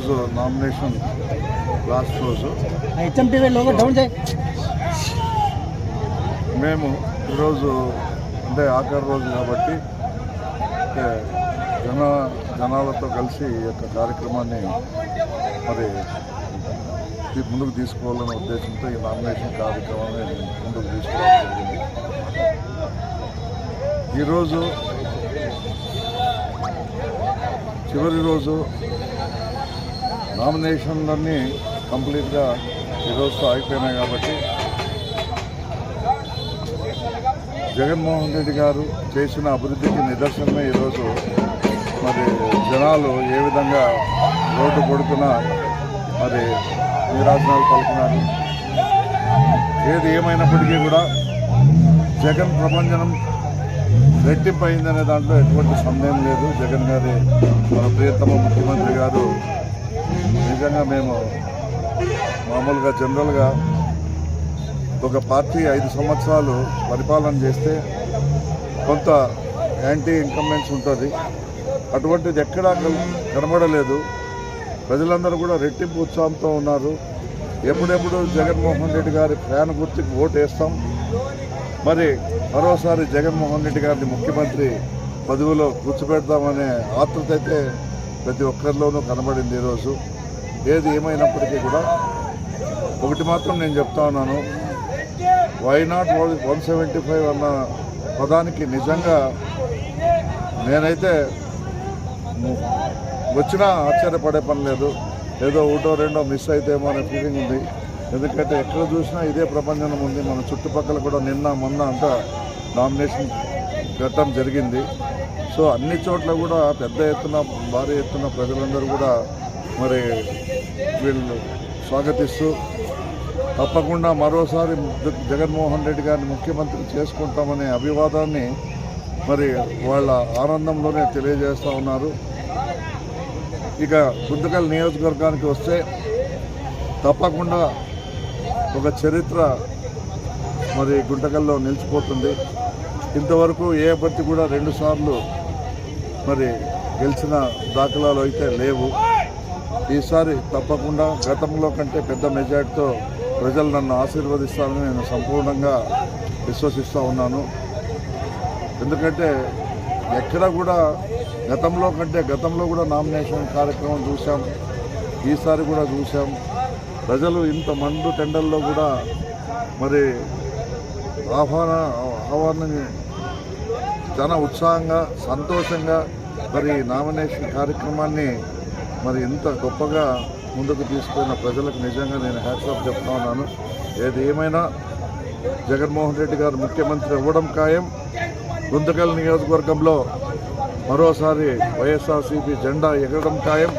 ఈరోజు nomination last రోజు. మేము ఈరోజు అంటే ఆఖరి రోజు కాబట్టి జనాలతో కలిసి ఈ యొక్క కార్యక్రమాన్ని మరి ముందుకు తీసుకోవాలనే ఉద్దేశంతో ఈ నామినేషన్ కార్యక్రమాన్ని ముందుకు తీసుకోవడం జరిగింది. ఈరోజు చివరి రోజు నామినేషన్లన్నీ కంప్లీట్గా ఈరోజుతో అయిపోయినాయి కాబట్టి జగన్మోహన్ రెడ్డి గారు చేసిన అభివృద్ధికి నిదర్శనమే ఈరోజు మరి జనాలు ఏ విధంగా రోడ్డు కొడుతున్నా మరి నీరాజనాలు పలుకున్నారు. ఏది ఏమైనప్పటికీ కూడా జగన్ ప్రభంజనం రెట్టింపు అయిందనే దాంట్లో ఎటువంటి సందేహం లేదు. జగన్ గారి మన ప్రియతమ ముఖ్యమంత్రి గారు నిజంగా మేము మామూలుగా జనరల్గా ఒక పార్టీ 5 సంవత్సరాలు పరిపాలన చేస్తే కొంత యాంటీ ఇన్కంబెన్స్ ఉంటుంది. అటువంటిది ఎక్కడా కనబడలేదు. ప్రజలందరూ కూడా రెట్టింపు ఉత్సాహంతో ఉన్నారు. ఎప్పుడెప్పుడు జగన్మోహన్ రెడ్డి గారి ఫ్యాన్ గుర్తుకు ఓటు వేస్తాం, మరి మరోసారి జగన్మోహన్ రెడ్డి గారిని ముఖ్యమంత్రి పదవిలో కూర్చోబెడతామనే ఆతృత అయితే ప్రతి ఒక్కరిలోనూ కనబడింది ఈరోజు. ఏది ఏమైనప్పటికీ కూడా ఒకటి మాత్రం నేను చెప్తా ఉన్నాను, వై నాట్ 175 అన్న పదానికి నిజంగా నేనైతే వచ్చినా ఆశ్చర్యపడే పని లేదు. ఏదో ఒకటో రెండో మిస్ అయితేమో అనే ఫీలింగ్ ఉంది. ఎందుకంటే ఎక్కడ చూసినా ఇదే ప్రపంచం ఉంది. మన చుట్టుపక్కల కూడా నిన్న మొన్న అంతా నామినేషన్ ఘట్టం జరిగింది. సో అన్ని చోట్ల కూడా పెద్ద ఎత్తున భారీ ఎత్తున ప్రజలందరూ కూడా మరి వీళ్ళు స్వాగతిస్తూ తప్పకుండా మరోసారి జగన్మోహన్ రెడ్డి గారిని ముఖ్యమంత్రి చేసుకుంటామనే అభివాదాన్ని మరి వాళ్ళ ఆనందంలోనే తెలియజేస్తూ ఉన్నారు. ఇక గుంతకల్ నియోజకవర్గానికి వస్తే తప్పకుండా ఒక చరిత్ర మరి గుంతకల్లో నిలిచిపోతుంది. ఇంతవరకు ఏ అభ్యర్థి కూడా 2 సార్లు మరి గెలిచిన దాఖలాలు అయితే లేవు. ఈసారి తప్పకుండా గతంలో కంటే పెద్ద మెజార్టీతో ప్రజలు నన్ను ఆశీర్వదిస్తారని నేను సంపూర్ణంగా విశ్వసిస్తూ ఉన్నాను. ఎందుకంటే ఎక్కడ కూడా గతంలో కూడా నామినేషన్ కార్యక్రమం చూసాం, ఈసారి కూడా చూసాం. ప్రజలు ఇంత మండు టెండర్లో కూడా మరి ఆహ్వానాన్ని చాలా ఉత్సాహంగా సంతోషంగా మరి నామినేషన్ కార్యక్రమాన్ని మరి ఇంత గొప్పగా ముందుకు తీసుకున్న ప్రజలకు నిజంగా నేను హ్యాట్స్ ఆఫ్ చెప్తా ఉన్నాను. ఏది ఏమైనా జగన్మోహన్ రెడ్డి గారు ముఖ్యమంత్రి అవ్వడం ఖాయం. గుంతకల్ నియోజకవర్గంలో మరోసారి వైఎస్ఆర్సీపీ జెండా ఎగరడం ఖాయం.